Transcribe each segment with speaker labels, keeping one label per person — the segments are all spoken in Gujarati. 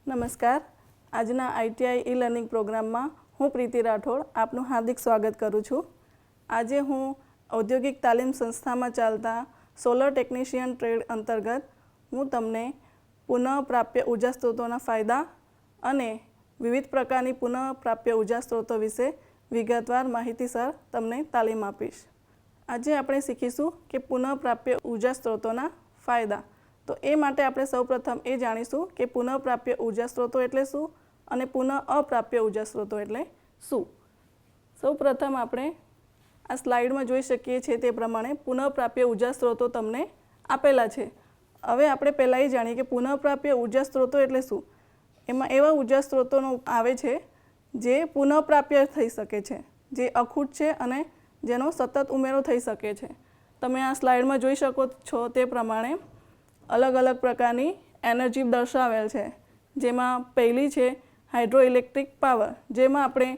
Speaker 1: નમસ્કાર. આજના આઈટીઆઈ ઈ લર્નિંગ પ્રોગ્રામમાં હું પ્રીતિ રાઠોડ આપનું હાર્દિક સ્વાગત કરું છું. આજે હું ઔદ્યોગિક તાલીમ સંસ્થામાં ચાલતા સોલર ટેકનિશિયન ટ્રેડ અંતર્ગત હું તમને પુનઃપ્રાપ્ય ઉર્જા સ્ત્રોતોના ફાયદા અને વિવિધ પ્રકારની પુનઃપ્રાપ્ય ઉર્જા સ્ત્રોતો વિશે વિગતવાર માહિતીસર તમને તાલીમ આપીશ. આજે આપણે શીખીશું કે પુનઃપ્રાપ્ય ઉર્જા સ્ત્રોતોના ફાયદા. તો એ માટે આપણે સૌપ્રથમ એ જાણીશું કે પુનઃપ્રાપ્ય ઉર્જા સ્ત્રોતો એટલે શું અને પુનઃ અપ્રાપ્ય ઉર્જા સ્ત્રોતો એટલે શું. સૌપ્રથમ આપણે આ સ્લાઇડમાં જોઈ શકીએ છીએ તે પ્રમાણે પુનઃપ્રાપ્ય ઉર્જા સ્ત્રોતો તમને આપેલા છે. હવે આપણે પહેલાં એ જાણીએ કે પુનઃપ્રાપ્ય ઉર્જા સ્ત્રોતો એટલે શું. એમાં એવા ઉર્જા સ્ત્રોતોનો આવે છે જે પુનઃપ્રાપ્ય થઈ શકે છે, જે અખૂટ છે અને જેનો સતત ઉમેરો થઈ શકે છે. તમે આ સ્લાઇડમાં જોઈ શકો છો તે પ્રમાણે અલગ અલગ પ્રકારની એનર્જી દર્શાવેલ છે. જેમાં પહેલી છે હાઇડ્રો ઇલેક્ટ્રિક પાવર, જેમાં આપણે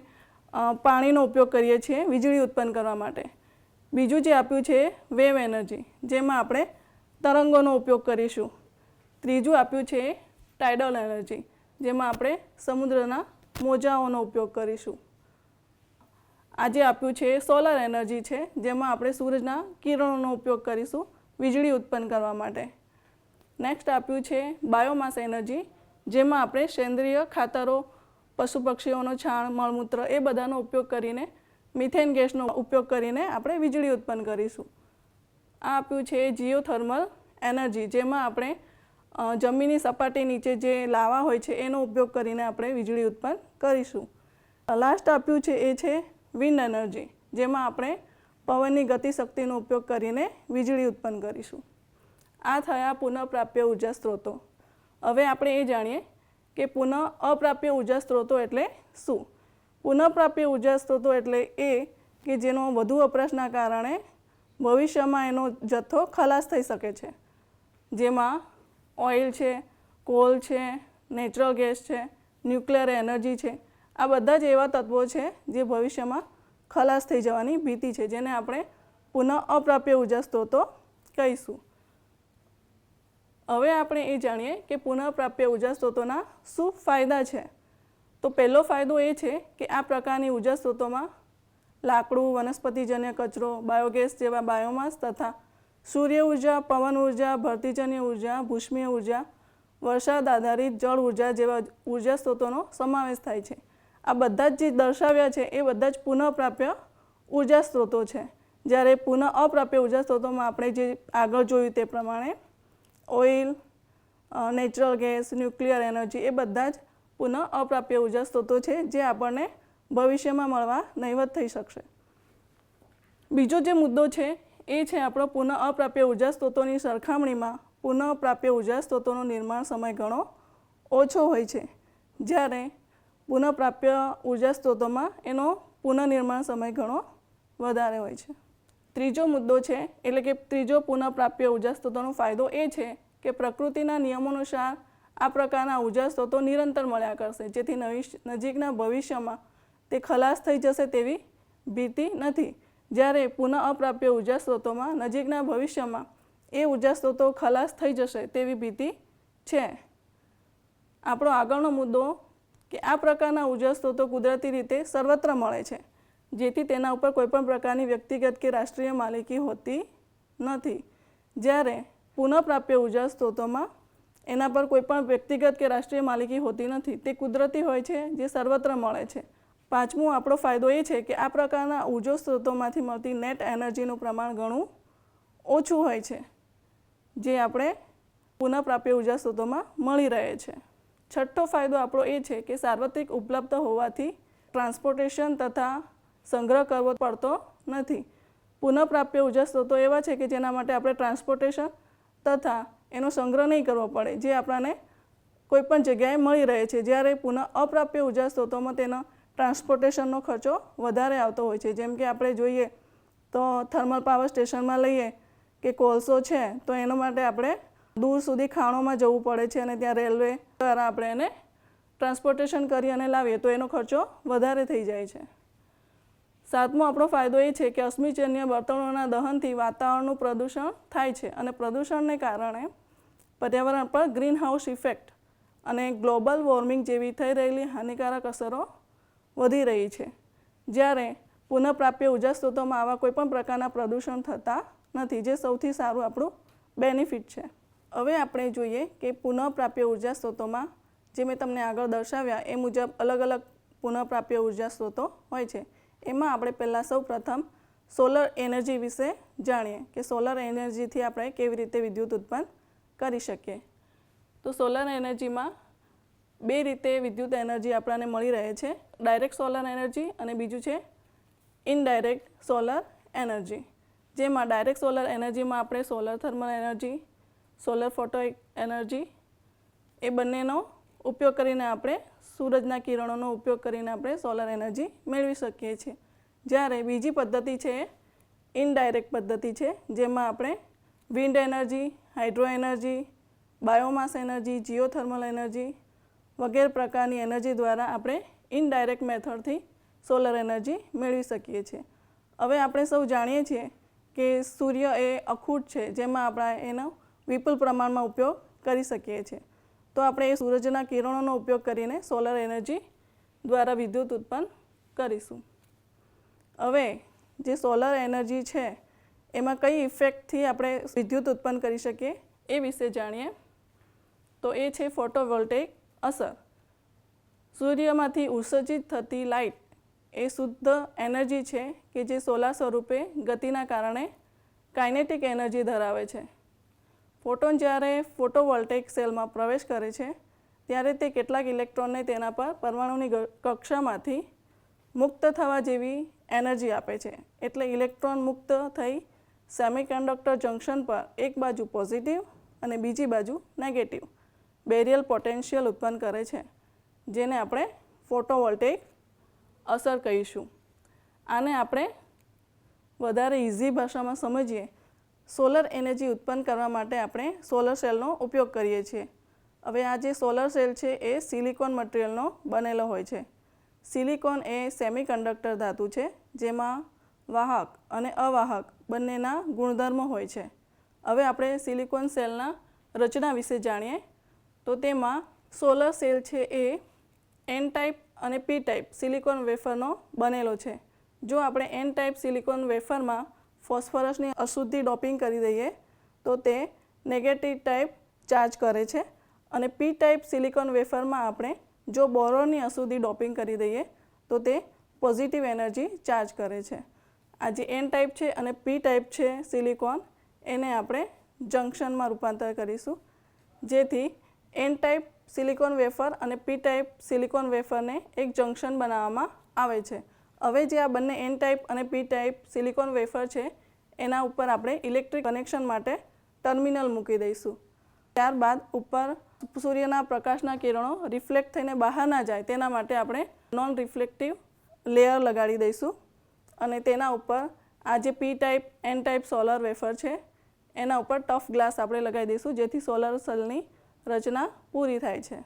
Speaker 1: પાણીનો ઉપયોગ કરીએ છીએ વીજળી ઉત્પન્ન કરવા માટે. બીજું જે આપ્યું છે વેવ એનર્જી, જેમાં આપણે તરંગોનો ઉપયોગ કરીશું. ત્રીજું આપ્યું છે ટાઇડલ એનર્જી, જેમાં આપણે સમુદ્રના મોજાઓનો ઉપયોગ કરીશું. આજે આપ્યું છે સોલર એનર્જી છે, જેમાં આપણે સૂરજના કિરણોનો ઉપયોગ કરીશું વીજળી ઉત્પન્ન કરવા માટે. નેક્સ્ટ આપ્યું છે બાયોમાસ એનર્જી, જેમાં આપણે સેન્દ્રિય ખાતરો, પશુ પક્ષીઓનો છાણ, મળમૂત્ર એ બધાનો ઉપયોગ કરીને મિથેન ગેસનો ઉપયોગ કરીને આપણે વીજળી ઉત્પન્ન કરીશું. આ આપ્યું છે જીઓથર્મલ એનર્જી, જેમાં આપણે જમીનની સપાટી નીચે જે લાવા હોય છે એનો ઉપયોગ કરીને આપણે વીજળી ઉત્પન્ન કરીશું. લાસ્ટ આપ્યું છે એ છે વિન્ડ એનર્જી, જેમાં આપણે પવનની ગતિશક્તિનો ઉપયોગ કરીને વીજળી ઉત્પન્ન કરીશું. આ થયા પુનઃપ્રાપ્ય ઉર્જા સ્ત્રોતો. હવે આપણે એ જાણીએ કે પુનઃ અપ્રાપ્ય ઉર્જા સ્ત્રોતો એટલે શું. પુનઃપ્રાપ્ય ઉર્જા સ્ત્રોતો એટલે એ કે જેનો વધુ વપરાશના કારણે ભવિષ્યમાં એનો જથ્થો ખલાસ થઈ શકે છે. જેમાં ઓઇલ છે, કોલ છે, નેચરલ ગેસ છે, ન્યુક્લિયર એનર્જી છે. આ બધા જ એવા તત્વો છે જે ભવિષ્યમાં ખલાસ થઈ જવાની ભીતિ છે, જેને આપણે પુનઃ અપ્રાપ્ય ઉર્જા સ્ત્રોતો કહીશું. હવે આપણે એ જાણીએ કે પુનઃપ્રાપ્ય ઉર્જા સ્ત્રોતોના શું ફાયદા છે. તો પહેલો ફાયદો એ છે કે આ પ્રકારની ઉર્જા સ્ત્રોતોમાં લાકડું, વનસ્પતિજન્ય કચરો, બાયોગેસ જેવા બાયોમાસ તથા સૂર્ય ઉર્જા, પવન ઉર્જા, ભરતીજન્ય ઉર્જા, ભૂષ્મીય ઉર્જા, વરસાદ આધારિત જળ ઉર્જા જેવા ઉર્જા સ્ત્રોતોનો સમાવેશ થાય છે. આ બધા જ જે દર્શાવ્યા છે એ બધા જ પુનઃપ્રાપ્ય ઉર્જા સ્ત્રોતો છે. જ્યારે પુનઃ અપ્રાપ્ય ઉર્જા સ્ત્રોતોમાં આપણે જે આગળ જોયું તે પ્રમાણે oil, natural gas, nuclear energy એ બધા જ પુનઃ અપ્રાપ્ય ઉર્જા સ્ત્રોતો છે જે આપણને ભવિષ્યમાં મળવા નહીવત થઈ શકશે. બીજો જે મુદ્દો છે એ છે આપણો પુનઃ અપ્રાપ્ય ઉર્જા સ્ત્રોતોની સરખામણીમાં પુનઃપ્રાપ્ય ઉર્જા સ્ત્રોતોનો નિર્માણ સમય ઘણો ઓછો હોય છે, જ્યારે પુનઃપ્રાપ્ય ઉર્જા સ્ત્રોતોમાં એનો પુનઃનિર્માણ સમય ઘણો વધારે હોય છે. ત્રીજો મુદ્દો છે એટલે કે ત્રીજો પુનઃપ્રાપ્ય ઉર્જા સ્ત્રોતોનો ફાયદો એ છે કે પ્રકૃતિના નિયમોનુસાર આ પ્રકારના ઉર્જા સ્ત્રોતો નિરંતર મળ્યા કરશે, જેથી નજીકના ભવિષ્યમાં તે ખલાસ થઈ જશે તેવી ભીતિ નથી. જ્યારે પુનઃ અપ્રાપ્ય ઉર્જા સ્ત્રોતોમાં નજીકના ભવિષ્યમાં એ ઉર્જા સ્ત્રોતો ખલાસ થઈ જશે તેવી ભીતિ છે. આપણો આગળનો મુદ્દો કે આ પ્રકારના ઉર્જા સ્ત્રોતો કુદરતી રીતે સર્વત્ર મળે છે, જેથી તેના ઉપર કોઈપણ પ્રકારની વ્યક્તિગત કે રાષ્ટ્રીય માલિકી હોતી નથી. જ્યારે પુનઃપ્રાપ્ય ઉર્જા સ્ત્રોતોમાં એના પર કોઈપણ વ્યક્તિગત કે રાષ્ટ્રીય માલિકી હોતી નથી, તે કુદરતી હોય છે જે સર્વત્ર મળે છે. પાંચમો આપણો ફાયદો એ છે કે આ પ્રકારના ઉર્જા સ્ત્રોતોમાંથી મળતી નેટ એનર્જીનું પ્રમાણ ઘણું ઓછું હોય છે, જે આપણે પુનઃપ્રાપ્ય ઉર્જા સ્ત્રોતોમાં મળી રહે છે. છઠ્ઠો ફાયદો આપણો એ છે કે સાર્વત્રિક ઉપલબ્ધ હોવાથી ટ્રાન્સપોર્ટેશન તથા સંગ્રહ કરવો પડતો નથી. પુનઃપ્રાપ્ય ઉર્જા સ્ત્રોતો એવા છે કે જેના માટે આપણે ટ્રાન્સપોર્ટેશન તથા એનો સંગ્રહ નહીં કરવો પડે, જે આપણને કોઈપણ જગ્યાએ મળી રહે છે. જ્યારે પુનઃ અપ્રાપ્ય ઉર્જા સ્ત્રોતોમાં તેનો ટ્રાન્સપોર્ટેશનનો ખર્ચો વધારે આવતો હોય છે. જેમ કે આપણે જોઈએ તો થર્મલ પાવર સ્ટેશનમાં લઈએ કે કોલસો છે તો એના માટે આપણે દૂર સુધી ખાણોમાં જવું પડે છે અને ત્યાં રેલવે દ્વારા આપણે એને ટ્રાન્સપોર્ટેશન કરી અને લાવીએ તો એનો ખર્ચો વધારે થઈ જાય છે. સાતમો આપણો ફાયદો એ છે કે અશ્મિજન્ય બળતણોના દહનથી વાતાવરણનું પ્રદૂષણ થાય છે અને પ્રદૂષણને કારણે પર્યાવરણ પર ગ્રીન હાઉસ ઇફેક્ટ અને ગ્લોબલ વોર્મિંગ જેવી થઈ રહેલી હાનિકારક અસરો વધી રહી છે, જ્યારે પુનઃપ્રાપ્ય ઉર્જા સ્ત્રોતોમાં આવા કોઈપણ પ્રકારના પ્રદૂષણ થતા નથી, જે સૌથી સારું આપણું બેનિફિટ છે. હવે આપણે જોઈએ કે પુનઃપ્રાપ્ય ઉર્જા સ્ત્રોતોમાં જે મેં તમને આગળ દર્શાવ્યા એ મુજબ અલગ અલગ પુનઃપ્રાપ્ય ઉર્જા સ્ત્રોતો હોય છે. એમાં આપણે પહેલાં સૌપ્રથમ સોલર એનર્જી વિશે જાણીએ કે સોલર એનર્જીથી આપણે કેવી રીતે વિદ્યુત ઉત્પન્ન કરી શકીએ. તો સોલર એનર્જીમાં બે રીતે વિદ્યુત એનર્જી આપણને મળી રહે છે, ડાયરેક્ટ સોલર એનર્જી અને બીજું છે ઇનડાયરેક્ટ સોલર એનર્જી. જેમાં ડાયરેક્ટ સોલર એનર્જીમાં આપણે solar thermal energy, solar photo energy એ બંનેનો ઉપયોગ કરીને આપણે સૂરજના કિરણોનો ઉપયોગ કરીને આપણે સોલર એનર્જી મેળવી શકીએ છીએ. જ્યારે બીજી પદ્ધતિ છે ઇનડાયરેક્ટ પદ્ધતિ છે, જેમાં આપણે wind energy, hydro energy, biomass energy, geothermal energy વગેરે પ્રકારની એનર્જી દ્વારા આપણે ઇનડાયરેક્ટ મેથડથી સોલર એનર્જી મેળવી શકીએ છીએ. હવે આપણે સૌ જાણીએ છીએ કે સૂર્ય એ અખૂટ છે, જેમાં આપણે એનો વિપુલ પ્રમાણમાં ઉપયોગ કરી શકીએ છીએ. તો આપણે એ સૂરજના કિરણોનો ઉપયોગ કરીને સોલર એનર્જી દ્વારા વિદ્યુત ઉત્પન્ન કરીશું. હવે જે સોલર એનર્જી છે એમાં કઈ ઇફેક્ટથી આપણે વિદ્યુત ઉત્પન્ન કરી શકીએ એ વિશે જાણીએ. તો એ છે ફોટોવોલ્ટેઇક અસર. સૂર્યમાંથી ઉત્સર્જિત થતી લાઇટ એ શુદ્ધ એનર્જી છે કે જે સોલાર સ્વરૂપે ગતિના કારણે કાઇનેટિક એનર્જી ધરાવે છે. ફોટોન જ્યારે ફોટોવોલ્ટેઇક સેલમાં પ્રવેશ કરે છે ત્યારે તે કેટલાક ઇલેક્ટ્રોનને તેના પર પરમાણુની કક્ષામાંથી મુક્ત થવા જેવી એનર્જી આપે છે. એટલે ઇલેક્ટ્રોન મુક્ત થઈ સેમિકન્ડક્ટર જંકશન પર એક બાજુ પોઝિટિવ અને બીજી બાજુ નેગેટિવ બેરિયર પોટેન્શિયલ ઉત્પન્ન કરે છે, જેને આપણે ફોટોવોલ્ટેઇક અસર કહીશું. આને આપણે વધારે ઇઝી ભાષામાં સમજીએ, સોલર એનર્જી ઉત્પન્ન કરવા માટે આપણે સોલર સેલનો ઉપયોગ કરીએ છીએ. હવે આ જે સોલર સેલ છે એ સિલિકોન મટીરિયલનો બનેલો હોય છે. સિલિકોન એ સેમિકન્ડક્ટર ધાતુ છે, જેમાં વાહક અને અવાહક બંનેના ગુણધર્મો હોય છે. હવે આપણે સિલિકોન સેલના રચના વિશે જાણીએ. તો તેમાં સોલર સેલ છે એ એન ટાઈપ અને પી ટાઈપ સિલિકોન વેફરનો બનેલો છે. જો આપણે એન ટાઈપ સિલિકોન વેફરમાં ફોસ્ફરસની અશુદ્ધિ ડોપિંગ કરી દઈએ તો તે નેગેટિવ ટાઈપ ચાર્જ કરે છે, અને પી ટાઈપ સિલિકોન વેફરમાં આપણે જો બોરોનની અશુદ્ધિ ડોપિંગ કરી દઈએ તો તે પોઝિટિવ એનર્જી ચાર્જ કરે છે. આ જે એન ટાઈપ છે અને પી ટાઈપ છે સિલિકોન, એને આપણે જંક્શનમાં રૂપાંતર કરીશું, જેથી એન ટાઈપ સિલિકોન વેફર અને પી ટાઈપ સિલિકોન વેફરને એક જંક્શન બનાવવામાં આવે છે. હવે જે આ બંને એન ટાઈપ અને પી ટાઈપ સિલિકોન વેફર છે એના ઉપર આપણે ઇલેક્ટ્રિક કનેક્શન માટે ટર્મિનલ મૂકી દઈશું. ત્યારબાદ ઉપર સૂર્યના પ્રકાશના કિરણો રિફ્લેક્ટ થઈને બહાર ના જાય તેના માટે આપણે નોન રિફ્લેક્ટિવ લેયર લગાડી દઈશું, અને તેના ઉપર આ જે P type N type solar wafer છે એના ઉપર ટફ ગ્લાસ આપણે લગાવી દઈશું, જેથી સોલર સેલની રચના પૂરી થાય છે.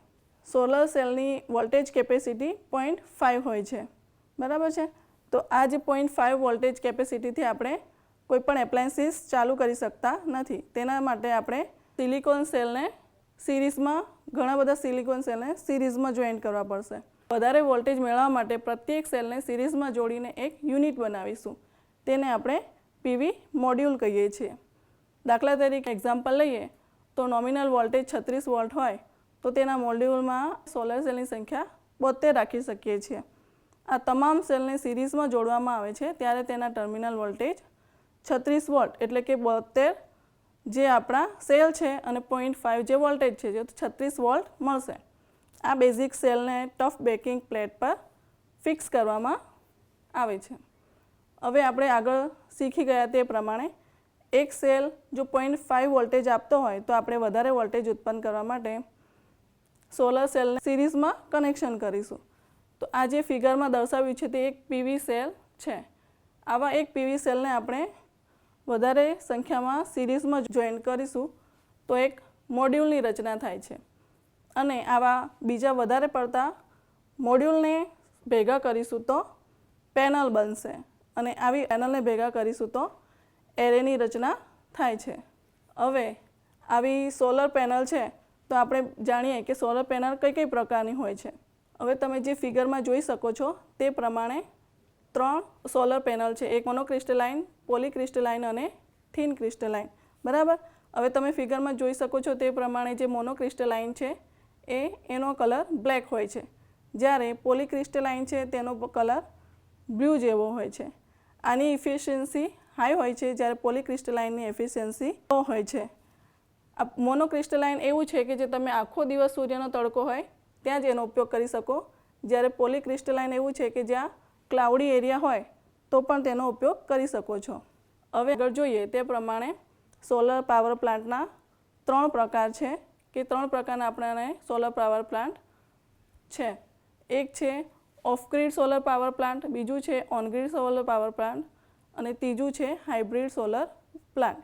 Speaker 1: સોલર સેલની વોલ્ટેજ કેપેસિટી 0.5 હોય છે, બરાબર છે. તો આ જે 0.5 વોલ્ટેજ કેપેસિટીથી આપણે કોઈપણ એપ્લાયન્સીસ ચાલુ કરી શકતા નથી. તેના માટે આપણે સિલિકોન સેલને સિરીઝમાં ઘણા બધા સિલિકોન સેલને સિરીઝમાં જોઈન્ટ કરવા પડશે. વધારે વોલ્ટેજ મેળવવા માટે પ્રત્યેક સેલને સિરીઝમાં જોડીને એક યુનિટ બનાવીશું. તેને આપણે પીવી મોડ્યુલ કહીએ છીએ. દાખલા તરીકે એક્ઝામ્પલ લઈએ તો નોમિનલ વોલ્ટેજ 36 વોલ્ટ હોય તો તેના મોડ્યુલમાં સોલર સેલની સંખ્યા 72 રાખી શકીએ છીએ. આ તમામ સેલને સિરીઝમાં જોડવામાં આવે છે ત્યારે તેના ટર્મિનલ વોલ્ટેજ 36 વોલ્ટ એટલે કે 72 જે આપણા સેલ છે અને 0.5 જે વોલ્ટેજ છે જે 36 વોલ્ટ મળશે. આ બેઝિક સેલને ટફ બેકિંગ પ્લેટ પર ફિક્સ કરવામાં આવે છે. હવે આપણે આગળ શીખી ગયા તે પ્રમાણે એક સેલ જો 0.5 વોલ્ટેજ આપતો હોય તો આપણે વધારે વોલ્ટેજ ઉત્પન્ન કરવા માટે સોલર સેલને સિરીઝમાં કનેક્શન કરીશું. તો આ જે ફિગરમાં દર્શાવ્યું છે તે એક પીવી સેલ છે. આવા એક પીવી સેલને આપણે વધારે સંખ્યામાં સિરીઝમાં જોઈન કરીશું તો એક મોડ્યુલની રચના થાય છે, અને આવા બીજા વધારે પડતા મોડ્યુલને ભેગા કરીશું તો પેનલ બનશે, અને આવી પેનલને ભેગા કરીશું તો એરેની રચના થાય છે. હવે આવી સોલર પેનલ છે તો તો આપણે જાણીએ કે સોલર પેનલ કઈ કઈ પ્રકારની હોય છે. હવે તમે જે ફિગરમાં જોઈ શકો છો તે પ્રમાણે 3 સોલર પેનલ છે, એક મોનોક્રિસ્ટલાઇન, પોલીક્રિસ્ટલાઇન અને થિન ક્રિસ્ટલાઇન. બરાબર. હવે તમે ફિગરમાં જોઈ શકો છો તે પ્રમાણે જે મોનોક્રિસ્ટલાઇન છે એનો કલર બ્લેક હોય છે, જ્યારે પોલીક્રિસ્ટલાઇન છે તેનો કલર બ્લુ જેવો હોય છે. આની એફિશિયન્સી હાઈ હોય છે, જ્યારે પોલીક્રિસ્ટલાઇનની એફિશિયન્સી લો હોય છે. આ મોનોક્રિસ્ટલાઇન એવું છે કે જે તમે આખો દિવસ સૂર્યનો તડકો હોય ત્યાં જ એનો ઉપયોગ કરી શકો, જ્યારે પોલીક્રિસ્ટલાઇન એવું છે કે જ્યાં ક્લાઉડી એરિયા હોય તો પણ તેનો ઉપયોગ કરી શકો છો. હવે આગળ જોઈએ તે પ્રમાણે સોલર પાવર પ્લાન્ટના 3 પ્રકાર છે કે 3 પ્રકારના આપણને સોલર પાવર પ્લાન્ટ છે. એક છે of grid solar power plant, બીજું છે on grid solar power plant અને ત્રીજું છે હાઇબ્રિડ સોલર પ્લાન્ટ.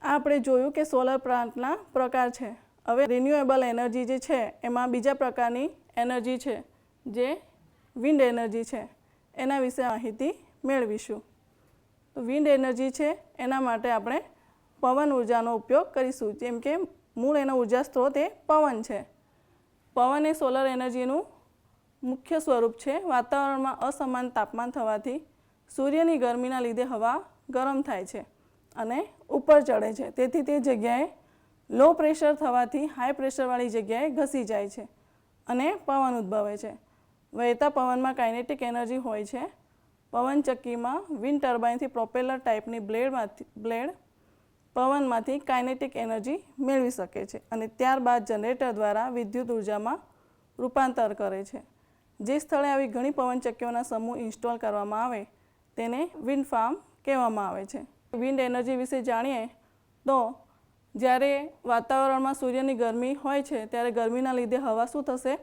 Speaker 1: આ આપણે જોયું કે સોલર પ્લાન્ટના પ્રકાર છે. હવે રિન્યુએબલ એનર્જી જે છે એમાં બીજા પ્રકારની એનર્જી છે જે વિન્ડ એનર્જી છે, એના વિશે માહિતી મેળવીશું. તો વિન્ડ એનર્જી છે એના માટે આપણે પવન ઉર્જાનો ઉપયોગ કરીશું, જેમ કે મૂળ એનો ઉર્જા સ્ત્રોત એ પવન છે. પવન એ સોલર એનર્જીનું મુખ્ય સ્વરૂપ છે. વાતાવરણમાં અસમાન તાપમાન થવાથી સૂર્યની ગરમીના લીધે હવા ગરમ થાય છે અને ઉપર ચડે છે. તેથી તે જગ્યાએ લો પ્રેશર થવાથી હાઈ પ્રેશરવાળી જગ્યાએ ઘસી જાય છે અને પવન ઉદ્ભવે છે. વહેતા પવનમાં કાઇનેટિક એનર્જી હોય છે. પવનચક્કીમાં વિન્ડ ટર્બાઇનથી પ્રોપેલર ટાઈપની બ્લેડ પવનમાંથી કાઇનેટિક એનર્જી મેળવી શકે છે અને ત્યારબાદ જનરેટર દ્વારા વિદ્યુત ઉર્જામાં રૂપાંતર કરે છે. જે સ્થળે આવી ઘણી પવનચક્કીઓના સમૂહ ઇન્સ્ટોલ કરવામાં આવે તેને વિન્ડ ફાર્મ કહેવામાં આવે છે. વિન્ડ એનર્જી વિશે જાણીએ તો જ્યારે વાતાવરણમાં સૂર્યની ગરમી હોય છે ત્યારે ગરમીના લીધે હવા શું થશે?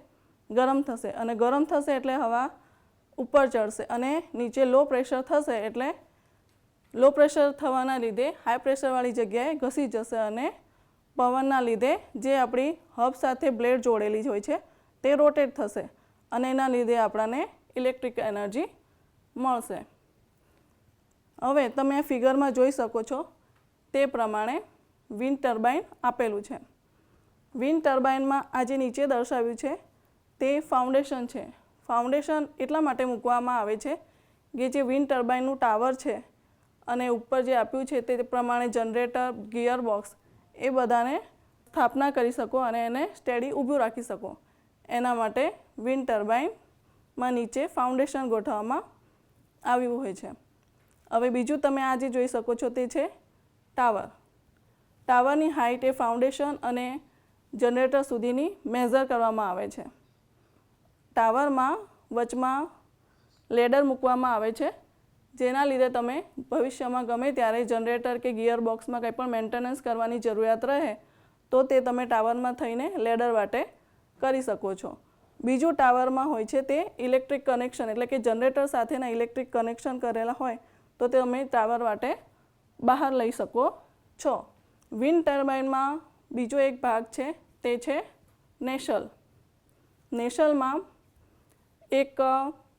Speaker 1: ગરમ થશે, અને ગરમ થશે એટલે હવા ઉપર ચડશે અને નીચે લો પ્રેશર થશે એટલે લો પ્રેશર થવાના લીધે હાઈ પ્રેશરવાળી જગ્યાએ ઘસી જશે અને પવનના લીધે જે આપણી હબ સાથે બ્લેડ જોડેલી હોય છે તે રોટેટ થશે અને એના લીધે આપણને ઇલેક્ટ્રિક એનર્જી મળશે. હવે તમે આ ફિગરમાં જોઈ શકો છો તે પ્રમાણે વિન્ડ ટર્બાઇન આપેલું છે. વિન્ડ ટર્બાઇનમાં આ જે નીચે દર્શાવ્યું છે તે ફાઉન્ડેશન છે. ફાઉન્ડેશન એટલા માટે મૂકવામાં આવે છે કે જે વિન્ડ ટર્બાઇનનું ટાવર છે અને ઉપર જે આપ્યું છે તે પ્રમાણે જનરેટર, ગિયર બોક્સ એ બધાને સ્થાપના કરી શકો અને એને સ્ટેડી ઊભું રાખી શકો. એના માટે વિન્ડ ટર્બાઇનમાં નીચે ફાઉન્ડેશન ગોઠવવામાં આવ્યું હોય છે. હવે બીજું તમે આ જે જોઈ શકો છો તે છે ટાવર. ટાવરની હાઇટ એ ફાઉન્ડેશન અને જનરેટર સુધીની મેઝર કરવામાં આવે છે. ટાવરમાં વચમાં લેડર મૂકવામાં આવે છે, જેના લીધે તમે ભવિષ્યમાં ગમે ત્યારે જનરેટર કે ગિયર બોક્સમાં કંઈ પણ મેન્ટેનન્સ કરવાની જરૂરિયાત રહે તો તે તમે ટાવરમાં થઈને લેડર વાટે કરી શકો છો. બીજું ટાવરમાં હોય છે તે ઇલેક્ટ્રિક કનેક્શન, એટલે કે જનરેટર સાથેના ઇલેક્ટ્રિક કનેક્શન કરેલા હોય તો તે તમે ટાવર વાટે બહાર લઈ શકો છો. વિન્ડ ટર્બાઇનમાં બીજો એક ભાગ છે તે છે નેશલ. નેશલમાં એક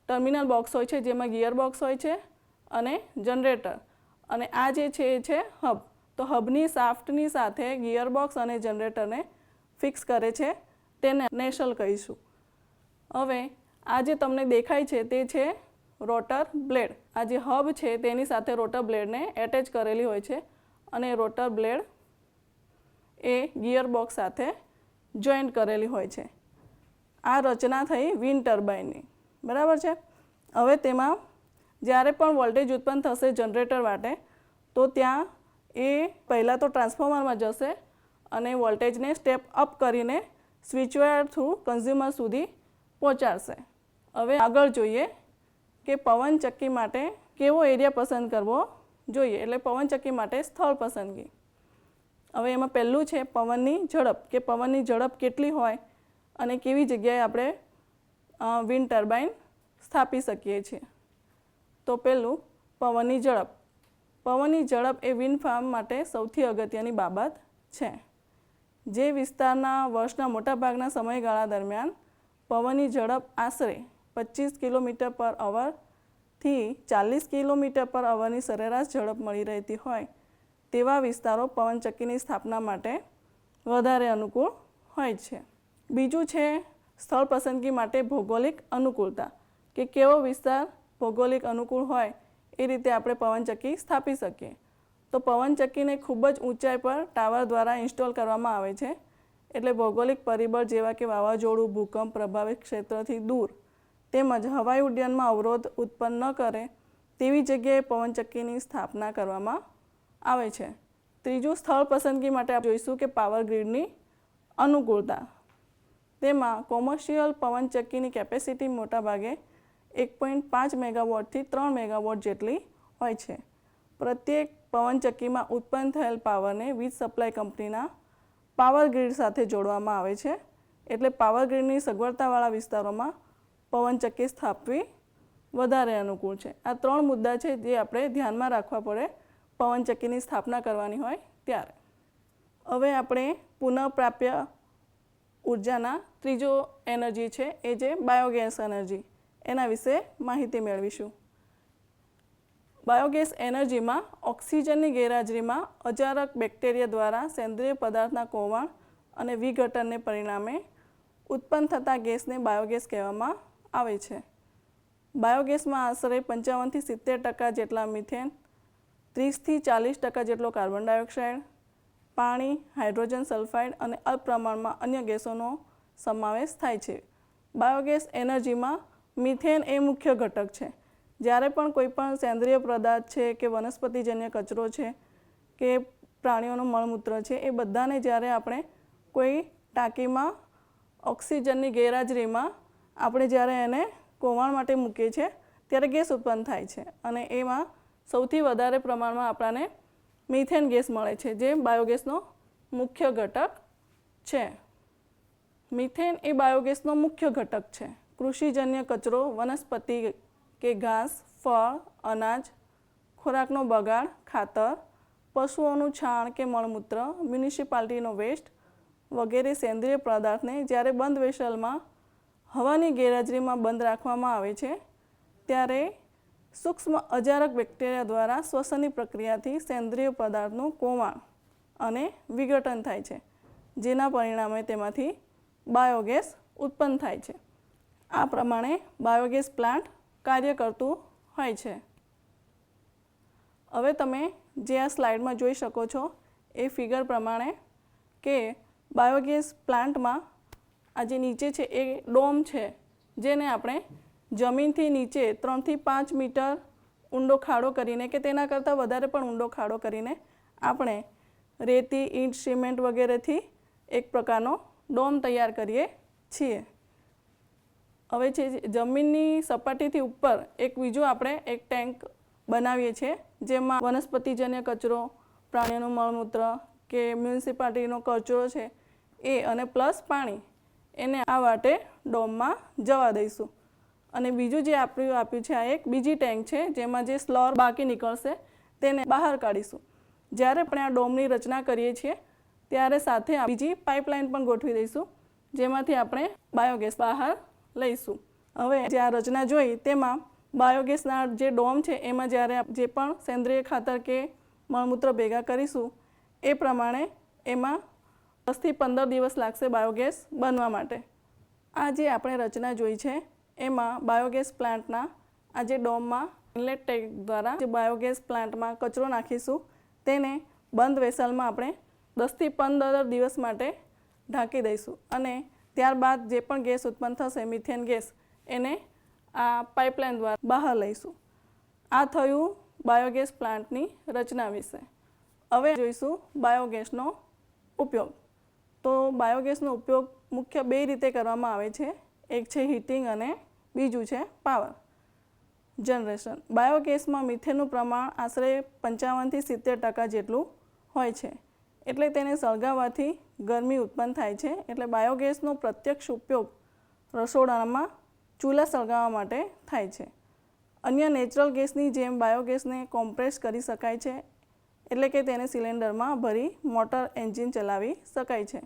Speaker 1: ટર્મિનલ બોક્સ હોય છે જેમાં ગિયર બોક્સ હોય છે અને જનરેટર, અને આ જે છે એ છે હબ. તો હબની શાફ્ટની સાથે ગિયર બોક્સ અને જનરેટરને ફિક્સ કરે છે, તેને નેશલ કહીશું. હવે આ જે તમને દેખાય છે તે છે રોટર બ્લેડ. આ જે હબ છે તેની સાથે રોટર બ્લેડને એટેચ કરેલી હોય છે અને રોટર બ્લેડ એ ગિયર બોક્સ સાથે જોઈન્ટ કરેલી હોય છે. આ રચના થઈ વિન્ડ ટર્બાઇનની. બરાબર છે. હવે તેમાં જ્યારે પણ વોલ્ટેજ ઉત્પન્ન થશે જનરેટર વાટે તો ત્યાં એ પહેલાં તો ટ્રાન્સફોર્મરમાં જશે અને વોલ્ટેજને સ્ટેપ અપ કરીને સ્વિચવાયર થ્રુ કન્ઝ્યુમર સુધી પહોંચાડશે. હવે આગળ જોઈએ કે પવનચક્કી માટે કેવો એરિયા પસંદ કરવો જોઈએ, એટલે પવનચક્કી માટે સ્થળ પસંદગી. હવે એમાં પહેલું છે પવનની ઝડપ, કે પવનની ઝડપ કેટલી હોય અને કેવી જગ્યાએ આપણે વિન્ડ ટર્બાઇન સ્થાપી શકીએ છીએ. તો પહેલું પવનની ઝડપ. પવનની ઝડપ એ વિન્ડ ફાર્મ માટે સૌથી અગત્યની બાબત છે. જે વિસ્તારના વર્ષના મોટાભાગના સમયગાળા દરમિયાન પવનની ઝડપ આશરે 25 કિલોમીટર પર અવરથી 40 કિલોમીટર પર અવરની સરેરાશ ઝડપ મળી રહેતી હોય તેવા વિસ્તારો પવનચક્કીની સ્થાપના માટે વધારે અનુકૂળ હોય છે. બીજું છે સ્થળ પસંદગી માટે ભૌગોલિક અનુકૂળતા, કે કેવો વિસ્તાર ભૌગોલિક અનુકૂળ હોય એ રીતે આપણે પવનચક્કી સ્થાપી શકીએ. તો પવનચક્કીને ખૂબ જ ઊંચાઈ પર ટાવર દ્વારા ઇન્સ્ટોલ કરવામાં આવે છે. એટલે ભૌગોલિક પરિબળ જેવા કે વાવાઝોડું, ભૂકંપ પ્રભાવિત ક્ષેત્રથી દૂર તેમજ હવાઈ ઉડ્ડયનમાં અવરોધ ઉત્પન્ન ન કરે તેવી જગ્યાએ પવનચક્કીની સ્થાપના કરવામાં આવે છે. ત્રીજું સ્થળ પસંદગી માટે આપણે જોઈશું કે પાવર ગ્રીડની અનુકૂળતા. તેમાં કોમર્શિયલ પવનચક્કીની કેપેસિટી મોટાભાગે 1.5 મેગાવોટથી 3 મેગાવોટ જેટલી હોય છે. પ્રત્યેક પવનચક્કીમાં ઉત્પન્ન થયેલ પાવરને વીજ સપ્લાય કંપનીના પાવર ગ્રીડ સાથે જોડવામાં આવે છે. એટલે પાવર ગ્રીડની સગવડતાવાળા વિસ્તારોમાં પવનચક્કી સ્થાપવી વધારે અનુકૂળ છે. આ 3 મુદ્દા છે જે આપણે ધ્યાનમાં રાખવા પડે પવનચક્કીની સ્થાપના કરવાની હોય ત્યારે. હવે આપણે પુનઃપ્રાપ્ય ઉર્જાના ત્રીજો એનર્જી છે એ જે બાયોગેસ એનર્જી, એના વિશે માહિતી મેળવીશું. બાયોગેસ એનર્જીમાં ઓક્સિજનની ગેરહાજરીમાં અજારક બેક્ટેરિયા દ્વારા સેન્દ્રિય પદાર્થના કોવણ અને વિઘટનને પરિણામે ઉત્પન્ન થતા ગેસને બાયોગેસ કહેવામાં આવે છે. બાયોગેસમાં આશરે 55થી 70% જેટલા મિથેન, 30થી 40% જેટલો કાર્બન ડાયોક્સાઇડ, પાણી, હાઇડ્રોજન સલ્ફાઇડ અને અલ્પ પ્રમાણમાં અન્ય ગેસોનો સમાવેશ થાય છે. બાયોગેસ એનર્જીમાં મિથેન એ મુખ્ય ઘટક છે. જ્યારે પણ કોઈ પણ સેન્દ્રિય પદાર્થ છે કે વનસ્પતિજન્ય કચરો છે કે પ્રાણીઓનું મળમૂત્ર છે, એ બધાને જ્યારે આપણે કોઈ ટાંકીમાં ઓક્સિજનની ગેરહાજરીમાં આપણે જ્યારે એને કોવણ માટે મૂકીએ છીએ ત્યારે ગેસ ઉત્પન્ન થાય છે. અને એમાં સૌથી વધારે પ્રમાણમાં આપણને મિથેન ગેસ મળે છે, જે બાયોગેસનો મુખ્ય ઘટક છે. મિથેન એ બાયોગેસનો મુખ્ય ઘટક છે. કૃષિજન્ય કચરો, વનસ્પતિ કે ઘાસ, ફળ, અનાજ, ખોરાકનો બગાડ, ખાતર, પશુઓનું છાણ કે મળમૂત્ર, મ્યુનિસિપાલિટીનો વેસ્ટ વગેરે સેન્દ્રિય પદાર્થને જ્યારે બંધ વેસલમાં હવાની ગેરહાજરીમાં બંધ રાખવામાં આવે છે ત્યારે સૂક્ષ્મ અજારક બેક્ટેરિયા દ્વારા શ્વસનની પ્રક્રિયાથી સેન્દ્રિય પદાર્થનું કોવણ અને વિઘટન થાય છે, જેના પરિણામે તેમાંથી બાયોગેસ ઉત્પન્ન થાય છે. આ પ્રમાણે બાયોગેસ પ્લાન્ટ કાર્ય કરતું હોય છે. હવે તમે જે આ સ્લાઇડમાં જોઈ શકો છો એ ફિગર પ્રમાણે કે બાયોગેસ પ્લાન્ટમાં આ જે નીચે છે એ ડોમ છે, જેને આપણે જમીનથી નીચે 3 થી 5 મીટર ઊંડો ખાડો કરીને કે તેના કરતાં વધારે પણ ઊંડો ખાડો કરીને આપણે રેતી, ઈંટ, સિમેન્ટ વગેરેથી એક પ્રકારનો ડોમ તૈયાર કરીએ છીએ. હવે છે જમીનની સપાટીથી ઉપર એક બીજું આપણે એક ટેન્ક બનાવીએ છીએ, જેમાં વનસ્પતિજન્ય કચરો, પ્રાણીઓનું મળમૂત્ર કે મ્યુનિસિપાલિટીનો કચરો છે એ અને પ્લસ પાણી એને આ વાટે ડોમમાં જવા દઈશું. અને બીજું જે આપ્યું છે આ એક બીજી ટેન્ક છે, જેમાં જે સ્લર બાકી નીકળશે તેને બહાર કાઢીશું. જ્યારે આપણે આ ડોમની રચના કરીએ છીએ ત્યારે સાથે બીજી પાઇપલાઇન પણ ગોઠવી દઈશું, જેમાંથી આપણે બાયોગેસ બહાર લઈશું. હવે જે આ રચના જોઈ તેમાં બાયોગેસના જે ડોમ છે એમાં જ્યારે જે પણ સેન્દ્રિય ખાતર કે મળમૂત્ર ભેગા કરીશું એ પ્રમાણે એમાં 10 થી 15 દિવસ લાગશે બાયોગેસ બનવા માટે. આ જે આપણે રચના જોઈ છે એમાં બાયોગેસ પ્લાન્ટના આ જે ડોમમાં ઇનલેટ ટેન્ક દ્વારા જે બાયોગેસ પ્લાન્ટમાં કચરો નાખીશું તેને બંધ વેસલમાં આપણે 10 થી 15 દિવસ માટે ઢાંકી દઈશું. અને ત્યારબાદ જે પણ ગેસ ઉત્પન્ન થશે મિથેન ગેસ એને આ પાઇપલાઇન દ્વારા બહાર લઈશું. આ થયું બાયોગેસ પ્લાન્ટની રચના વિશે. હવે જોઈશું બાયોગેસનો ઉપયોગ. તો બાયોગેસનો ઉપયોગ મુખ્ય 2 રીતે કરવામાં આવે છે. એક છે હીટિંગ અને બીજું છે પાવર જનરેશન. બાયોગેસમાં મિથેનનું પ્રમાણ આશરે 55 થી 70% જેટલું હોય છે. એટલે તેને સળગાવવાથી ગરમી ઉત્પન્ન થાય છે. એટલે બાયોગેસનો પ્રત્યક્ષ ઉપયોગ રસોડામાં ચૂલા સળગાવવા માટે થાય છે. અન્ય નેચરલ ગેસની જેમ બાયોગેસને કોમ્પ્રેસ કરી શકાય છે, એટલે કે તેને સિલિન્ડરમાં ભરી મોટર એન્જિન ચલાવી શકાય છે.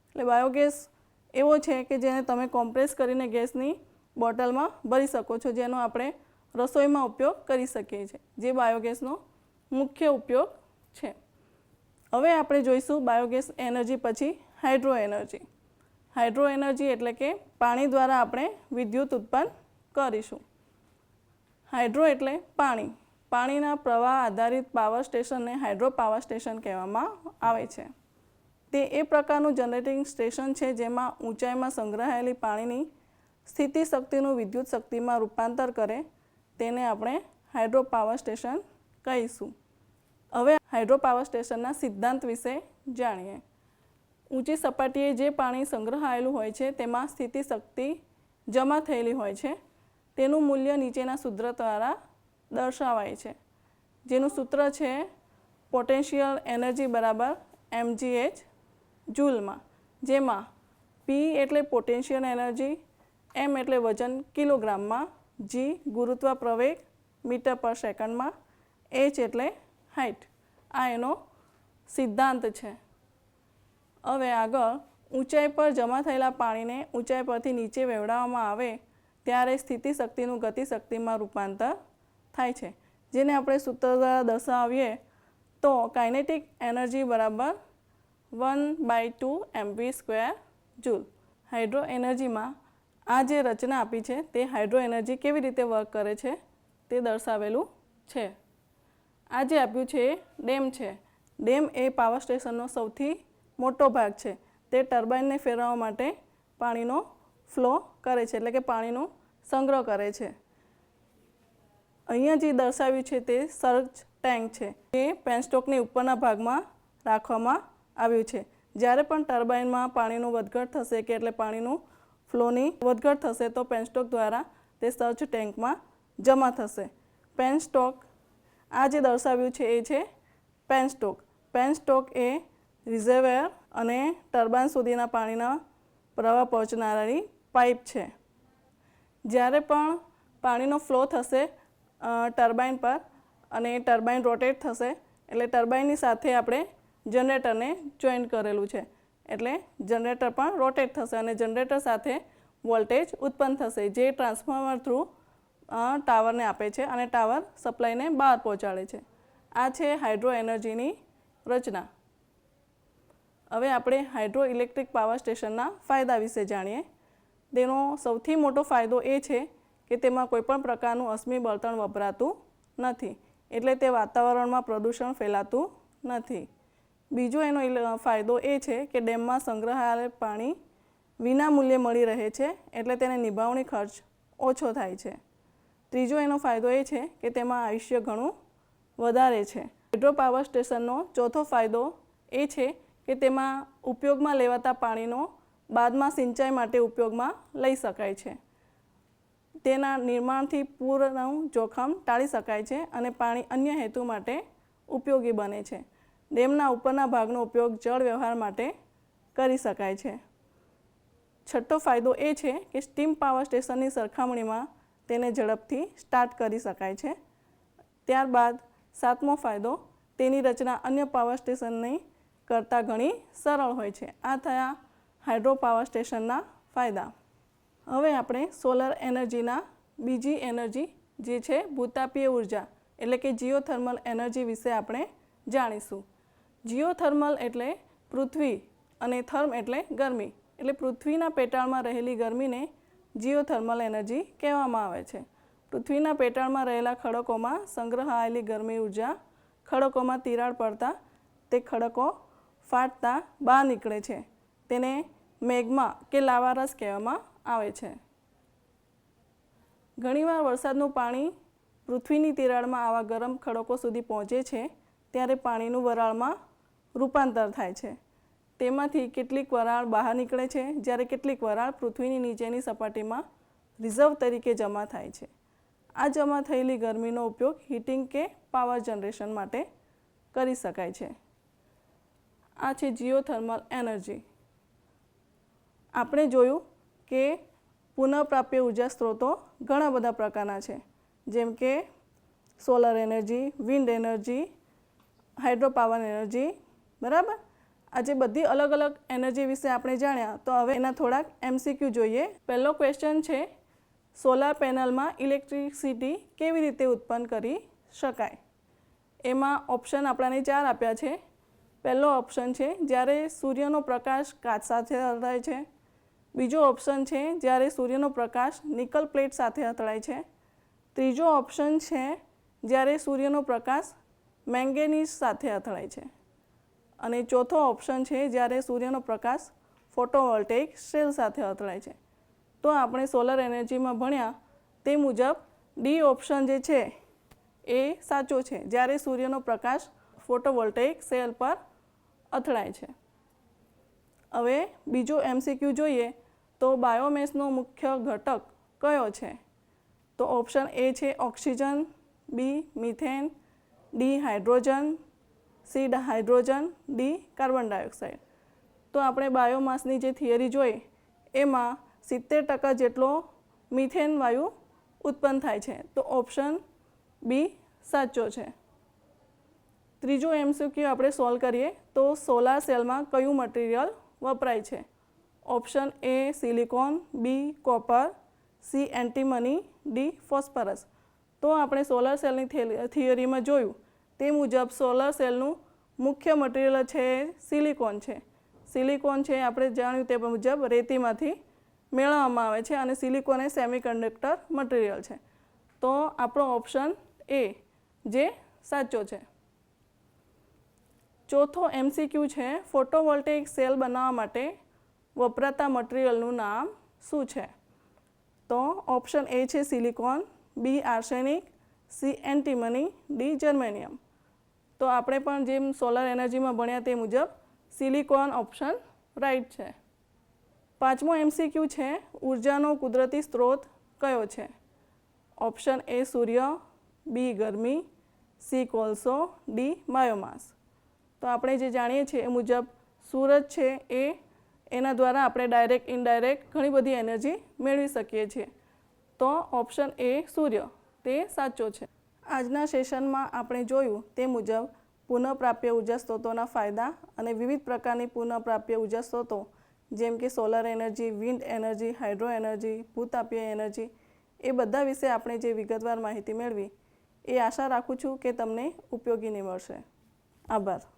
Speaker 1: એટલે બાયોગેસ એવો છે કે જેને તમે કોમ્પ્રેસ કરીને ગેસની બોટલમાં ભરી શકો છો, જેનો આપણે રસોઈમાં ઉપયોગ કરી શકીએ છીએ, જે બાયોગેસનો મુખ્ય ઉપયોગ છે. હવે આપણે જોઈશું બાયોગેસ એનર્જી પછી હાઇડ્રો એનર્જી. હાઇડ્રો એનર્જી એટલે કે પાણી દ્વારા આપણે વિદ્યુત ઉત્પન્ન કરીશું. હાઇડ્રો એટલે પાણી. પાણીના પ્રવાહ આધારિત પાવર સ્ટેશનને હાઇડ્રો પાવર સ્ટેશન કહેવામાં આવે છે. તે એ પ્રકારનું જનરેટિંગ સ્ટેશન છે જેમાં ઊંચાઈમાં સંગ્રહાયેલી પાણીની સ્થિતિ શક્તિનું વિદ્યુત શક્તિમાં રૂપાંતર કરે, તેને આપણે હાઇડ્રો પાવર સ્ટેશન કહીશું. હવે હાઇડ્રો પાવર સ્ટેશનના સિદ્ધાંત વિશે જાણીએ. ઊંચી સપાટીએ જે પાણી સંગ્રહાયેલું હોય છે તેમાં સ્થિતિ શક્તિ જમા થયેલી હોય છે. તેનું મૂલ્ય નીચેના સૂત્ર દ્વારા દર્શાવાય છે, જેનું સૂત્ર છે પોટેન્શિયલ એનર્જી બરાબર mgh જૂલમાં, જેમાં P એટલે પોટેન્શિયલ એનર્જી, M એટલે વજન કિલોગ્રામમાં, G ગુરુત્વ પ્રવેગ મીટર પર સેકન્ડમાં, H એટલે હાઇટ. આ એનો સિદ્ધાંત છે. હવે આગળ ઊંચાઈ પર જમા થયેલા પાણીને ઊંચાઈ પરથી નીચે વહેવડાવવામાં આવે ત્યારે સ્થિતિ શક્તિનું ગતિશક્તિમાં રૂપાંતર થાય છે, જેને આપણે સૂત્ર દ્વારા દર્શાવીએ તો કાઇનેટિક એનર્જી બરાબર 1/2 mv² જૂલ. હાઇડ્રો એનર્જીમાં આ જે રચના આપી છે તે હાઇડ્રો એનર્જી કેવી રીતે વર્ક કરે છે તે દર્શાવેલું છે. આ જે આપ્યું છે એ ડેમ છે. ડેમ એ પાવર સ્ટેશનનો સૌથી મોટો ભાગ છે. તે ટર્બાઇનને ફેરવવા માટે પાણીનો ફ્લો કરે છે, એટલે કે પાણીનો સંગ્રહ કરે છે. અહીંયા જે દર્શાવ્યું છે તે સર્જ ટેન્ક છે, જે પેનસ્ટોકની ઉપરના ભાગમાં રાખવામાં આવ્યું છે. જ્યારે પણ ટર્બાઇનમાં પાણીનું વધઘટ થશે કે એટલે પાણીનું ફ્લોની વધઘટ થશે તો પેનસ્ટોક દ્વારા તે સર્જ ટેન્કમાં જમા થશે. પેનસ્ટોક આ જે દર્શાવ્યું છે એ છે પેનસ્ટોક. પેનસ્ટોક એ રિઝર્વેર અને ટર્બાઇન સુધીના પાણીના પ્રવાહ પહોંચનારી પાઇપ છે. જ્યારે પણ પાણીનો ફ્લો થશે ટર્બાઇન પર અને ટર્બાઇન રોટેટ થશે એટલે ટર્બાઇનની સાથે આપણે જનરેટરને જોઈન કરેલું છે, એટલે જનરેટર પણ રોટેટ થશે અને જનરેટર સાથે વોલ્ટેજ ઉત્પન્ન થશે, જે ટ્રાન્સફોર્મર થ્રુ ટાવરને આપે છે અને ટાવર સપ્લાયને બહાર પહોંચાડે છે. આ છે હાઇડ્રો એનર્જીની રચના. હવે આપણે હાઇડ્રો ઇલેક્ટ્રિક પાવર સ્ટેશનના ફાયદા વિશે જાણીએ. તેનો સૌથી મોટો ફાયદો એ છે કે તેમાં કોઈપણ પ્રકારનું અશ્મિ બળતણ વપરાતું નથી, એટલે તે વાતાવરણમાં પ્રદૂષણ ફેલાતું નથી. બીજો એનો ફાયદો એ છે કે ડેમમાં સંગ્રહાયેલ પાણી વિના મૂલ્યે મળી રહે છે, એટલે તેને નિભાવણી ખર્ચ ઓછો થાય છે. ત્રીજો એનો ફાયદો એ છે કે તેમાં આયુષ્ય ઘણું વધારે છે. હાઇડ્રો પાવર સ્ટેશનનો ચોથો ફાયદો એ છે કે તેમાં ઉપયોગમાં લેવાતા પાણીનો બાદમાં સિંચાઈ માટે ઉપયોગમાં લઈ શકાય છે. તેના નિર્માણથી પૂરનું જોખમ ટાળી શકાય છે અને પાણી અન્ય હેતુ માટે ઉપયોગી બને છે. ડેમના ઉપરના ભાગનો ઉપયોગ જળ વ્યવહાર માટે કરી શકાય છે. છઠ્ઠો ફાયદો એ છે કે સ્ટીમ પાવર સ્ટેશનની સરખામણીમાં તેને ઝડપથી સ્ટાર્ટ કરી શકાય છે. ત્યારબાદ સાતમો ફાયદો, તેની રચના અન્ય પાવર સ્ટેશનની કરતાં ઘણી સરળ હોય છે. આ થયા હાઇડ્રો પાવર સ્ટેશનના ફાયદા. હવે આપણે સોલર એનર્જીના બીજી એનર્જી જે છે ભૂતાપીય ઉર્જા એટલે કે જીઓથર્મલ એનર્જી વિશે આપણે જાણીશું. જીઓથર્મલ એટલે પૃથ્વી અને થર્મ એટલે ગરમી, એટલે પૃથ્વીના પેટાળમાં રહેલી ગરમીને જીઓથર્મલ એનર્જી કહેવામાં આવે છે. પૃથ્વીના પેટાળમાં રહેલા ખડકોમાં સંગ્રહાયેલી ગરમી ઉર્જા ખડકોમાં તિરાડ પડતા તે ખડકો ફાટતા બહાર નીકળે છે. તેને મેગ્મા કે લાવારસ કહેવામાં આવે છે. ઘણીવાર વરસાદનું પાણી પૃથ્વીની તિરાડમાં આવા ગરમ ખડકો સુધી પહોંચે છે ત્યારે પાણીનું વરાળમાં રૂપાંતર થાય છે. તેમાંથી કેટલીક વરાળ બહાર નીકળે છે, જ્યારે કેટલીક વરાળ પૃથ્વીની નીચેની સપાટીમાં રિઝર્વ તરીકે જમા થાય છે. આ જમા થયેલી ગરમીનો ઉપયોગ હીટિંગ કે પાવર જનરેશન માટે કરી શકાય છે. આ છે જીઓથર્મલ એનર્જી. આપણે જોયું કે પુનઃપ્રાપ્ય ઉર્જા સ્ત્રોતો ઘણા બધા પ્રકારના છે, જેમ કે solar energy, wind energy, hydro power energy, બરાબર. આજે બધી અલગ અલગ એનર્જી વિશે આપણે જાણ્યા, તો હવે એના થોડાક MCQ જોઈએ. પહેલો ક્વેશ્ચન છે, સોલાર પેનલમાં ઇલેક્ટ્રિસિટી કેવી રીતે ઉત્પન્ન કરી શકાય? એમાં ઓપ્શન આપણાને 4 આપ્યા છે. પહેલો ઓપ્શન છે, જ્યારે સૂર્યનો પ્રકાશ કાચ સાથે હળગાય છે. બીજો ઓપ્શન છે જ્યારે સૂર્યનો પ્રકાશ નિકલ પ્લેટ સાથે અથડાય છે. ત્રીજો ઓપ્શન છે જ્યારે સૂર્યનો પ્રકાશ મેંગેનીઝ સાથે અથડાય છે. અને ચોથો ઓપ્શન છે જ્યારે સૂર્યનો પ્રકાશ ફોટોવોલ્ટેઇક સેલ સાથે અથડાય છે. તો આપણે સોલર એનર્જીમાં ભણ્યા તે મુજબ ડી ઓપ્શન જે છે એ સાચો છે, જ્યારે સૂર્યનો પ્રકાશ ફોટોવોલ્ટેઇક સેલ પર અથડાય છે. હવે બીજો MCQ જોઈએ તો બાયોમેસનો મુખ્ય ઘટક કયો છે? તો ઓપ્શન એ છે oxygen, B methane, D hydrogen, C hydrogen, D carbon dioxide. તો આપણે બાયોમાસની જે થિયરી જોઈ એમાં 70% જેટલો મિથેન વાયુ ઉત્પન્ન થાય છે. તો ઓપ્શન બી સાચો છે. ત્રીજો MCQ આપણે સોલ્વ કરીએ તો સોલાર સેલમાં કયું મટીરિયલ વપરાય છે? Option A silicon, B copper, C antimony, D phosphorus. તો આપણે સોલર સેલની થિયરીમાં જોયું તે મુજબ સોલર સેલનું મુખ્ય મટીરિયલ છે સિલિકોન છે. સિલિકોન છે આપણે જાણ્યું તે મુજબ રેતીમાંથી મેળવવામાં આવે છે અને સિલિકોન એ સેમિકન્ડક્ટર મટીરિયલ છે. તો આપણો ઓપ્શન એ જે સાચો છે. ચોથો MCQ છે ફોટોવોલ્ટેઇક સેલ બનાવવા માટે વપરાતા મટીરિયલનું નામ શું છે? તો ઓપ્શન એ છે silicon, B arsenic, C antimony, D germanium. તો આપણે પણ જેમ સોલર એનર્જીમાં ભણ્યા તે મુજબ સિલિકોન ઓપ્શન રાઈટ છે. પાંચમો MCQ છે ઉર્જાનો કુદરતી સ્ત્રોત કયો છે? ઓપ્શન એ સૂર્ય, બી ગરમી, સી કોલસો, ડી બાયોમાસ. તો આપણે જે જાણીએ છીએ એ મુજબ સૂરજ છે એના દ્વારા આપણે ડાયરેક્ટ ઇનડાયરેક્ટ ઘણી બધી એનર્જી મેળવી શકીએ છીએ. તો ઓપ્શન એ સૂર્ય તે સાચો છે. આજના સેશનમાં આપણે જોયું તે મુજબ પુનઃપ્રાપ્ય ઉર્જા સ્ત્રોતોના ફાયદા અને વિવિધ પ્રકારની પુનઃપ્રાપ્ય ઉર્જા સ્ત્રોતો જેમ કે solar energy, wind energy, hydro energy, ભૂતાપીય એનર્જી એ બધા વિશે આપણે જે વિગતવાર માહિતી મેળવી એ આશા રાખું છું કે તમને ઉપયોગી નીવડશે. આભાર.